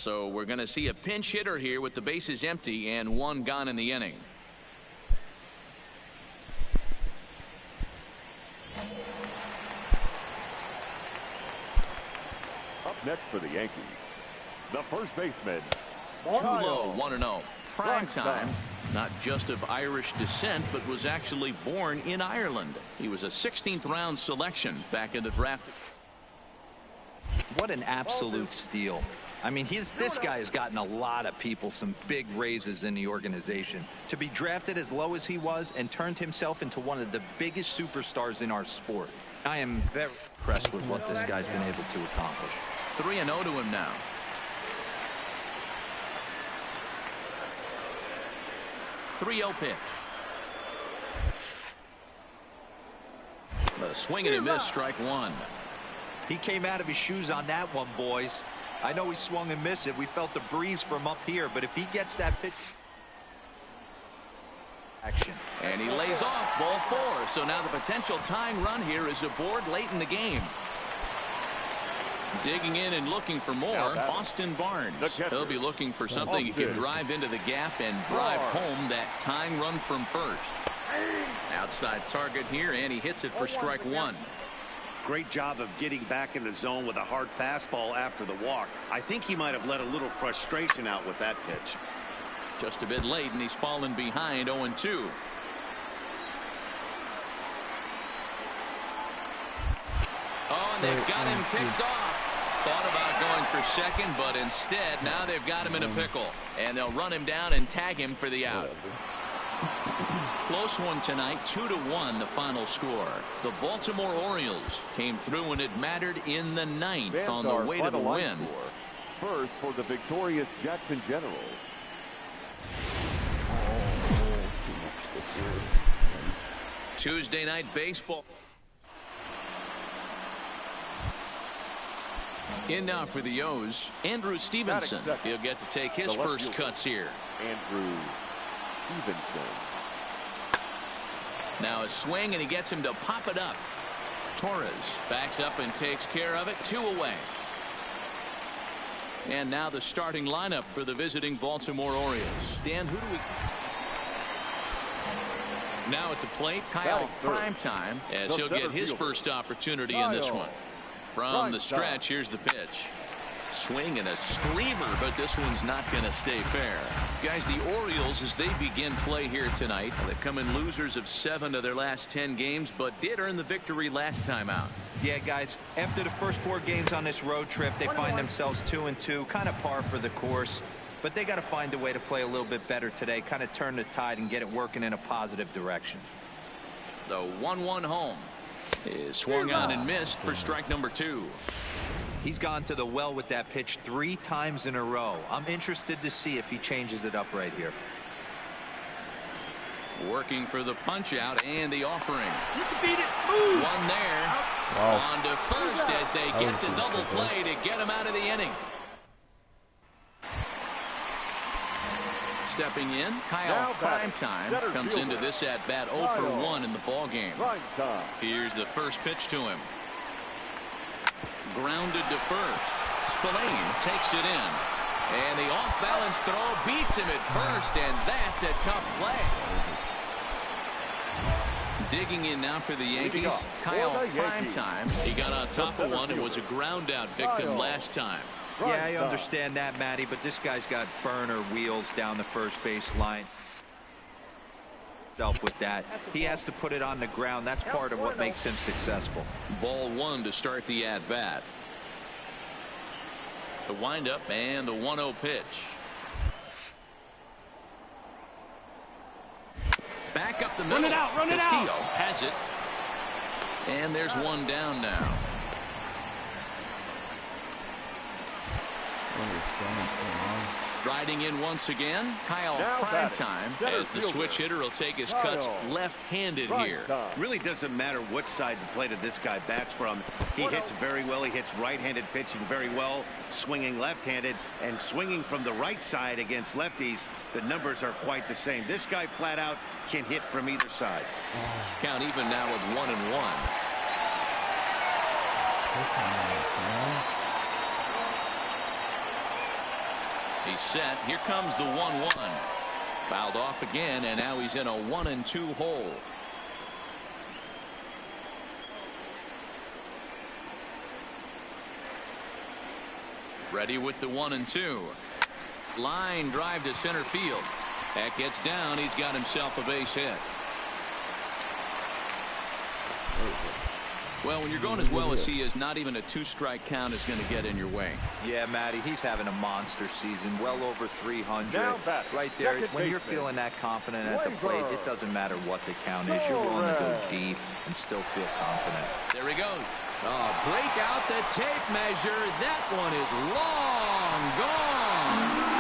So we're going to see a pinch hitter here with the bases empty and one gone in the inning. Up next for the Yankees, the first baseman, Too low, 1-0. Prime time, not just of Irish descent, but was actually born in Ireland. He was a 16th round selection back in the draft. What an absolute steal. I mean, this guy has gotten a lot of people some big raises in the organization. To be drafted as low as he was and turned himself into one of the biggest superstars in our sport. I am very impressed with what this guy's been able to accomplish. 3-0 to him now. .30 pitch. The swing and a miss, strike one. He came out of his shoes on that one, boys. I know he swung and missed it. We felt the breeze from up here, but if he gets that pitch. Action. And he lays off, ball 4. So now the potential tying run here is aboard late in the game. Digging in and looking for more, Austin Barnes. He'll be looking for something he can drive into the gap and drive home that tying run from first. Outside target here, and he hits it for strike one. Great job of getting back in the zone with a hard fastball after the walk. I think he might have let a little frustration out with that pitch. Just a bit late, and he's fallen behind 0-2. Oh, and they've got him picked off. Thought about going for second, but instead now they've got him in a pickle, and they'll run him down and tag him for the out. Close one tonight, 2-1 the final score. The Baltimore Orioles came through when it mattered in the 9th on the way to the win. First for the victorious Jackson Generals. Tuesday night baseball. In now for the O's, Andrew Stevenson. He'll get to take his first cuts here. Andrew Stevenson. Now a swing, and he gets him to pop it up. Torres backs up and takes care of it. 2 away. And now the starting lineup for the visiting Baltimore Orioles. Dan, who do we... Now at the plate, Kyle Primetime, as he'll get his first opportunity in this one. From the stretch, here's the pitch. Swing and a screamer, but this one's not going to stay fair. Guys, the Orioles, as they begin play here tonight, they come in losers of 7 of their last 10 games, but did earn the victory last time out. Yeah, guys, after the first 4 games on this road trip, they find themselves 2-2, kind of par for the course. But they got to find a way to play a little bit better today, kind of turn the tide and get it working in a positive direction. The 1-1 home is swung on and missed for strike number 2. He's gone to the well with that pitch 3 times in a row. I'm interested to see if he changes it up right here. Working for the punch out and the offering. You can beat it. Move. One there. Wow. On to first as they get the double play to get him out of the inning. Stepping in, Kyle Primetime comes into this at bat 0 for 1 in the ball game. Here's the first pitch to him. Grounded to first. Spillane takes it in. And the off-balance throw beats him at first, and that's a tough play. Digging in now for the Yankees, Kyle Primetime. He got on top of one and was a ground-out victim last time. Yeah, I understand that, Matty, but this guy's got burner wheels down the first base line. With that, he has to put it on the ground. That's part of what makes him successful. Ball 1 to start the at-bat. The windup and the 1-0 pitch. Back up the middle. Run it out, run it out. Castillo has it. And there's one down now. Riding in once again, Kyle Primetime, as the switch hitter will take his cuts left-handed here. Really doesn't matter what side the plate of this guy bats from. He hits very well. He hits right-handed pitching very well, swinging left-handed, and swinging from the right side against lefties. The numbers are quite the same. This guy flat out can hit from either side. Count even now with 1-1. He's set. Here comes the 1-1. Fouled off again, and now he's in a 1-2 hole. Ready with the 1-2. Line drive to center field. That gets down. He's got himself a base hit. Well, when you're going as well as he is, not even a 2-strike count is going to get in your way. Yeah, Matty, he's having a monster season, well over 300. Now right there, when you're feeling that confident at the plate, it doesn't matter what the count is. You're willing to go deep and still feel confident. There he goes. Oh, break out the tape measure. That one is long gone.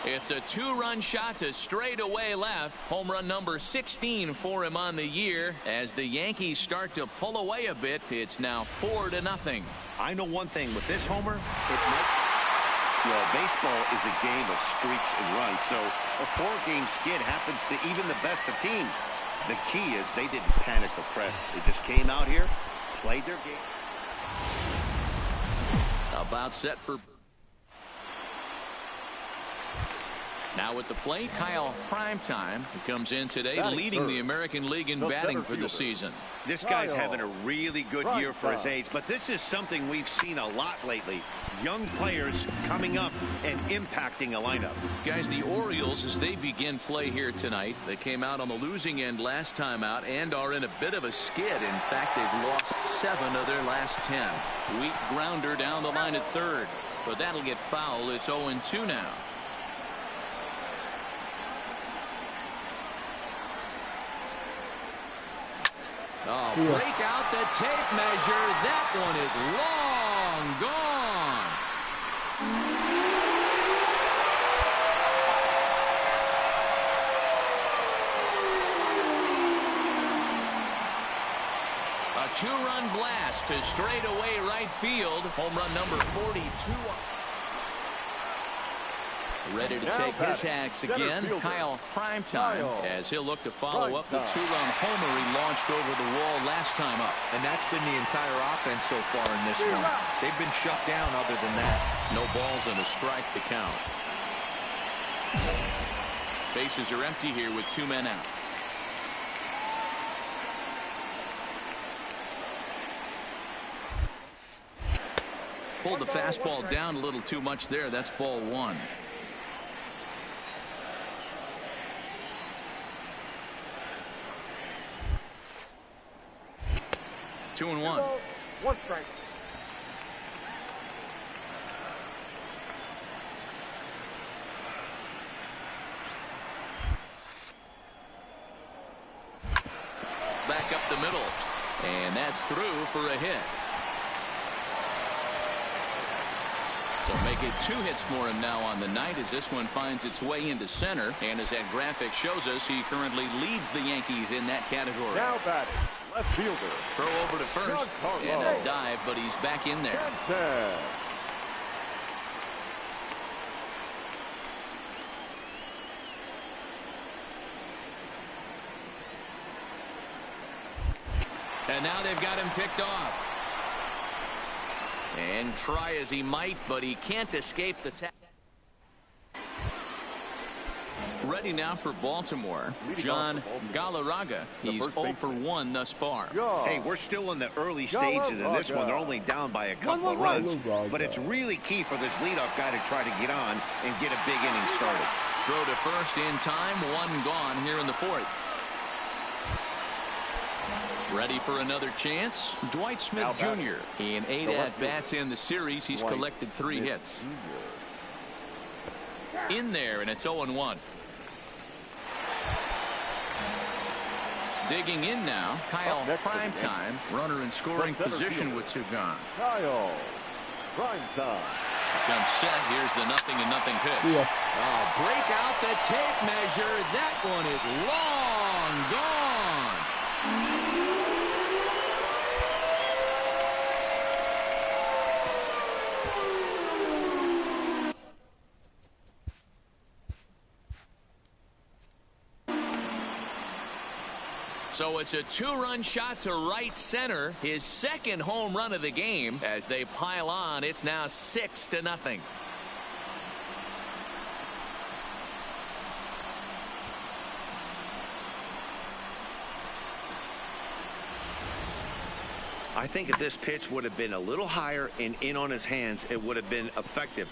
It's a 2-run shot to straightaway left. Home run number 16 for him on the year. As the Yankees start to pull away a bit, it's now 4-0. I know one thing with this homer, well, baseball is a game of streaks and runs, so a 4-game skid happens to even the best of teams. The key is they didn't panic or press. They just came out here, played their game. About set for. Now at the plate, Kyle Primetime, who comes in today leading the American League in batting for the season. This guy's having a really good year for his age, but this is something we've seen a lot lately. Young players coming up and impacting a lineup. Guys, the Orioles, as they begin play here tonight, they came out on the losing end last time out and are in a bit of a skid. In fact, they've lost 7 of their last 10. Weak grounder down the line at third, but that'll get foul. It's 0-2 now. Oh, break out the tape measure. That one is long gone. A 2-run blast to straightaway right field. Home run number 42. Ready to take his hacks again, Kyle Primetime, as he'll look to follow up the 2-run homer he launched over the wall last time up. And that's been the entire offense so far in this one. They've been shut down other than that. No balls and a strike to count. Bases are empty here with 2 men out. Pulled the fastball down a little too much there. That's ball 1. 2-1. 1 strike. Back up the middle, and that's through for a hit. So make it 2 hits for him now on the night as this one finds its way into center. And as that graphic shows us, he currently leads the Yankees in that category. Now batting, left fielder. Throw over to first and a dive, but he's back in there. And now they've got him picked off. And try as he might, but he can't escape the tap. Ready now for Baltimore, John Galarraga. He's 0 for 1 thus far. Hey, we're still in the early stages of this one. They're only down by a couple of runs, but it's really key for this leadoff guy to try to get on and get a big inning started. Throw to first in time, 1 gone here in the 4th. Ready for another chance? Dwight Smith Jr. In 8 at-bats in the series, he's collected 3 hits. In there, and it's 0-1. Digging in now, Kyle Primetime, runner in scoring position with 2 gone. Kyle Primetime. Comes set. Here's the 0-0 pitch. Oh, break out the tape measure. That one is long gone. So it's a 2-run shot to right center, his second home run of the game. As they pile on, it's now 6-0. I think if this pitch would have been a little higher and in on his hands, it would have been effective.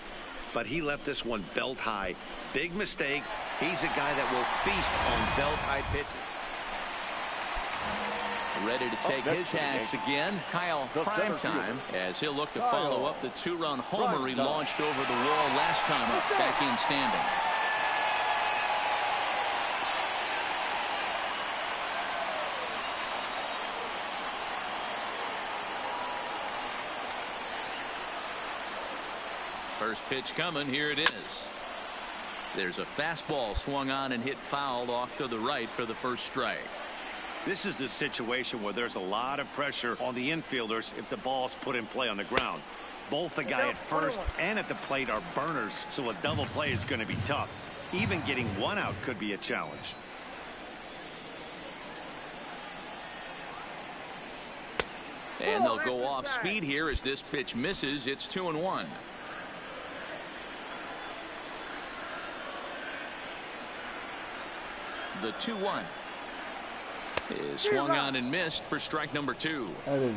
But he left this one belt high. Big mistake. He's a guy that will feast on belt high pitches. Ready to take his hacks again. Kyle Primetime, as he'll look to follow up the 2-run homer he launched over the wall last time up, back in standing. First pitch coming. Here it is. There's a fastball swung on and hit foul off to the right for the first strike. This is the situation where there's a lot of pressure on the infielders if the ball's put in play on the ground. Both the guy at first and at the plate are burners, so a double play is going to be tough. Even getting one out could be a challenge. And they'll go off speed here as this pitch misses. It's 2-1. The 2-1 is swung on and missed for strike number 2. Come on,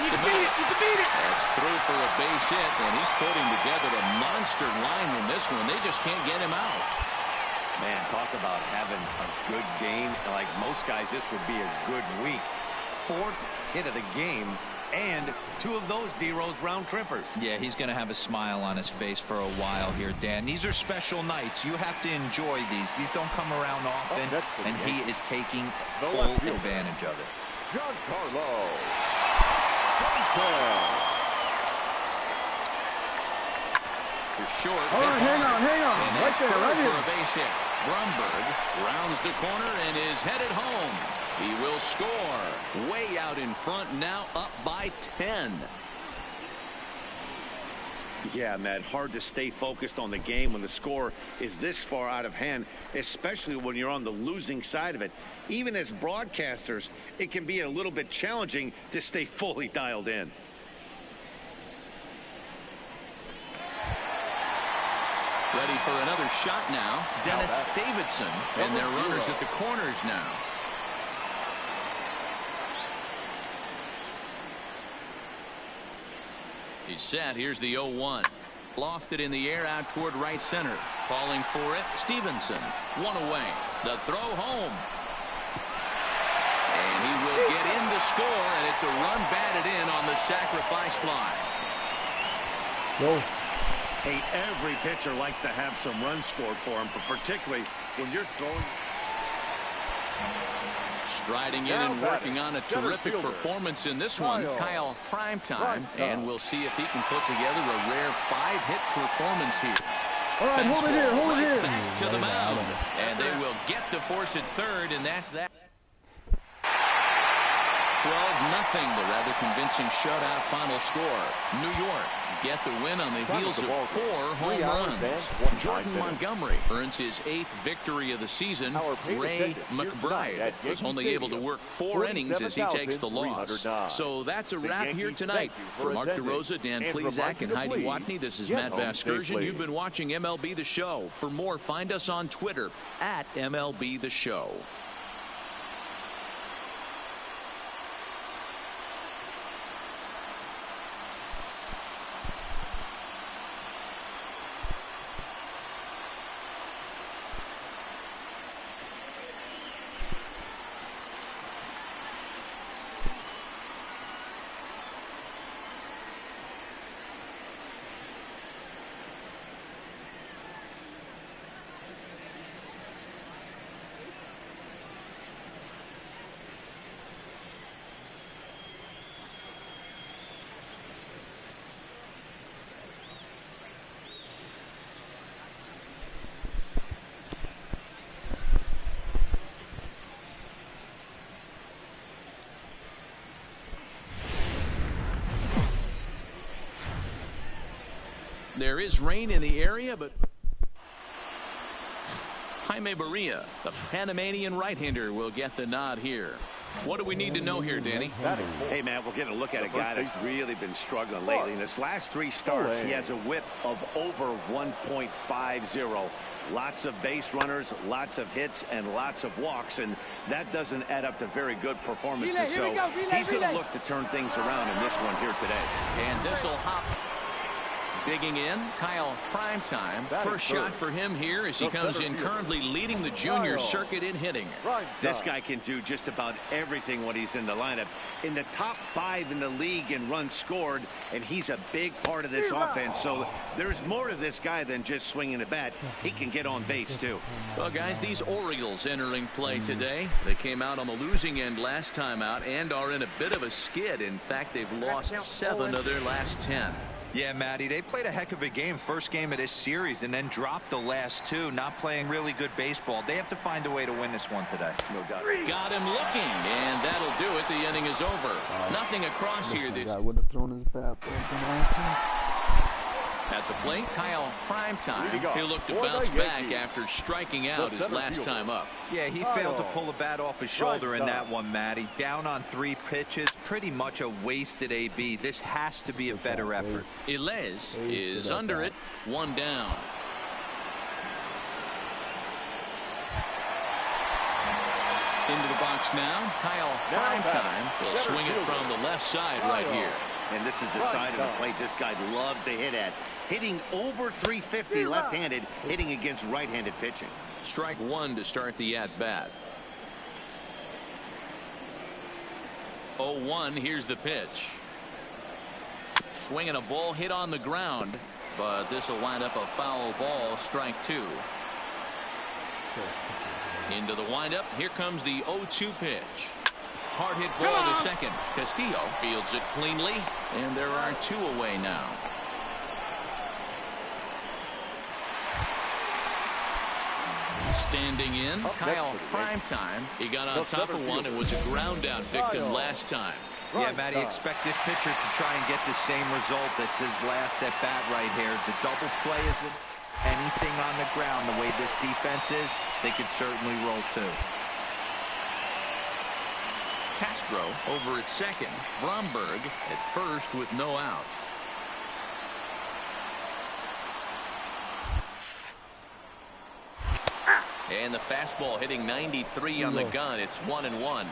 you can beat it. You can beat it. That's through for a base hit, and he's putting together a monster line in this one. They just can't get him out. Man, talk about having a good game. Like most guys, this would be a good week. 4th hit of the game, and 2 of those D-Rose round trippers. Yeah, he's going to have a smile on his face for a while here, Dan. These are special nights. You have to enjoy these. These don't come around often, and he is taking full advantage of it. Giancarlo. For short. Hang on. And Right there, right for here. a base hit. Grumberg rounds the corner and is headed home. He will score. Way out in front now, up by 10. Yeah, Matt, hard to stay focused on the game when the score is this far out of hand, especially when you're on the losing side of it. Even as broadcasters, it can be a little bit challenging to stay fully dialed in. Ready for another shot now. Dennis Davidson, and their runners at the corners now. He's set. Here's the 0-1. Lofted in the air out toward right center. Falling for it, Stevenson. 1 away. The throw home. And he will get in to score, and it's a run batted in on the sacrifice fly. Go. Hey, every pitcher likes to have some runs scored for him, but particularly when you're throwing. Striding in and working on a terrific performance in this one, Kyle Primetime, and we'll see if he can put together a rare 5-hit performance here. All right, hold it here, hold it here. Back to the mound, and they will get the force at third, and that's that. 12-0, the rather convincing shutout final score. New York get the win on the heels of 4 home runs. Jordan Montgomery earns his 8th victory of the season. Ray McBride was only able to work 4 innings as he takes the loss. So that's a wrap here tonight. For Mark DeRosa, Dan Plesac, and Heidi Watney, this is Matt Vasgersian. You've been watching MLB The Show. For more, find us on Twitter at MLB The Show. There is rain in the area, but Jaime Barria, the Panamanian right-hander, will get the nod here. What do we need to know here, Danny? Hey, man, we're getting a look at a guy that's really been struggling lately. In his last 3 starts, he has a whip of over 1.50. Lots of base runners, lots of hits, and lots of walks, and that doesn't add up to very good performances. So he's going to look to turn things around in this one here today. And this will hop. Digging in, Kyle Primetime. First shot for him here as he comes in currently leading the junior circuit in hitting. This guy can do just about everything when he's in the lineup. In the top 5 in the league in runs scored, and he's a big part of this offense. So there's more to this guy than just swinging the bat. He can get on base, too. Well, guys, these Orioles entering play today. They came out on the losing end last time out and are in a bit of a skid. In fact, they've lost 7 of their last 10. Yeah, Matty, they played a heck of a game. First game of this series and then dropped the last 2. Not playing really good baseball. They have to find a way to win this one today. No doubt. Got him looking, and that'll do it. The inning is over. Nothing across here. I would have thrown his bat. At the plate, Kyle Primetime. He'll look to bounce back after striking out his last time up. Yeah, he failed to pull the bat off his shoulder in that one, Matty. Down on 3 pitches, pretty much a wasted AB. This has to be a better effort. Ilez is under it, 1 down. Into the box now, Kyle Primetime will swing it from the left side right here. And this is the side of the plate this guy loves to hit at. Hitting over 350 left-handed, hitting against right-handed pitching. Strike 1 to start the at-bat. 0-1, here's the pitch. Swinging a ball hit on the ground, but this will wind up a foul ball, strike 2. Into the windup, here comes the 0-2 pitch. Hard hit ball to second. Castillo fields it cleanly, and there are 2 away now. Standing in, Kyle Primetime. He got on top of one and was a ground out victim last time. Yeah, Matty, expect this pitcher to try and get the same result. That's his last at bat right here. The double play isn't anything on the ground. The way this defense is, they could certainly roll 2. Castro over at second. Bromberg at first with no outs. And the fastball hitting 93 on the gun. It's 1-1.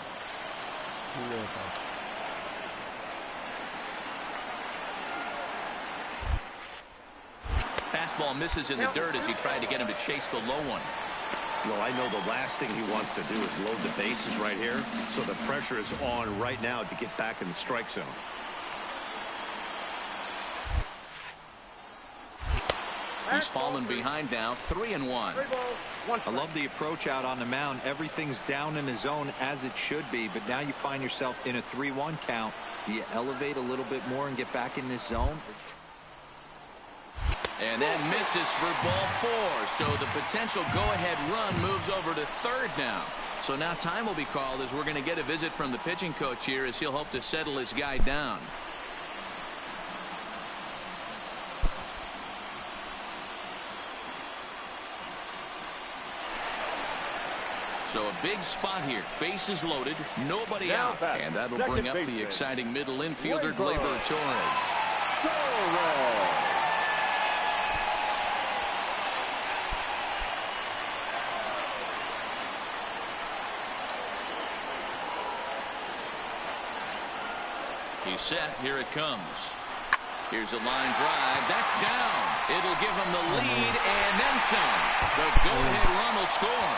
Fastball misses in the dirt as he tried to get him to chase the low one. Well, I know the last thing he wants to do is load the bases right here, so the pressure is on right now to get back in the strike zone. He's fallen behind now, 3-1. I love the approach out on the mound. Everything's down in the zone as it should be, but now you find yourself in a 3-1 count. Do you elevate a little bit more and get back in this zone? And that misses for ball 4. So the potential go-ahead run moves over to third now. So now time will be called as we're going to get a visit from the pitching coach here as he'll hope to settle his guy down. So a big spot here. Bases loaded. Nobody out. And that'll bring up the exciting middle infielder, Gleyber Torres. He's set. Here it comes. Here's a line drive. That's down. It'll give him the lead and then some. The go-ahead run will score.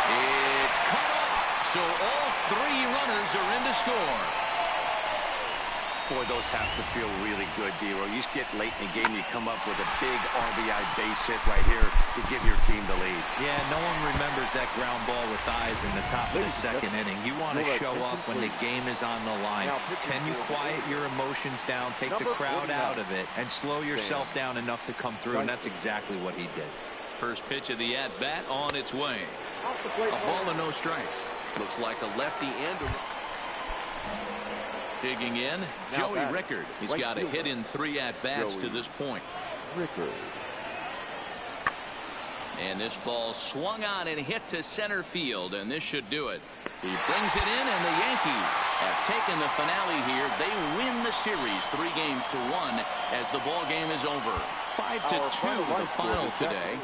It's cut off. So all 3 runners are in to score. Boy, those have to feel really good, D-Roy. You get late in the game, you come up with a big RBI base hit right here to give your team the lead. Yeah, no one remembers that ground ball with eyes in the top of the second inning. You want to show up when the game is on the line. Can you quiet your emotions down, take the crowd out of it, and slow yourself down enough to come through? And that's exactly what he did. First pitch of the at-bat on its way. A ball and no strikes. Looks like a lefty and a... Digging in, Joey Rickard. He's got a hit in 3 at-bats to this point. Rickard. And this ball swung on and hit to center field, and this should do it. He brings it in, and the Yankees have taken the finale here. They win the series 3-1 as the ball game is over. 5-2 the final today.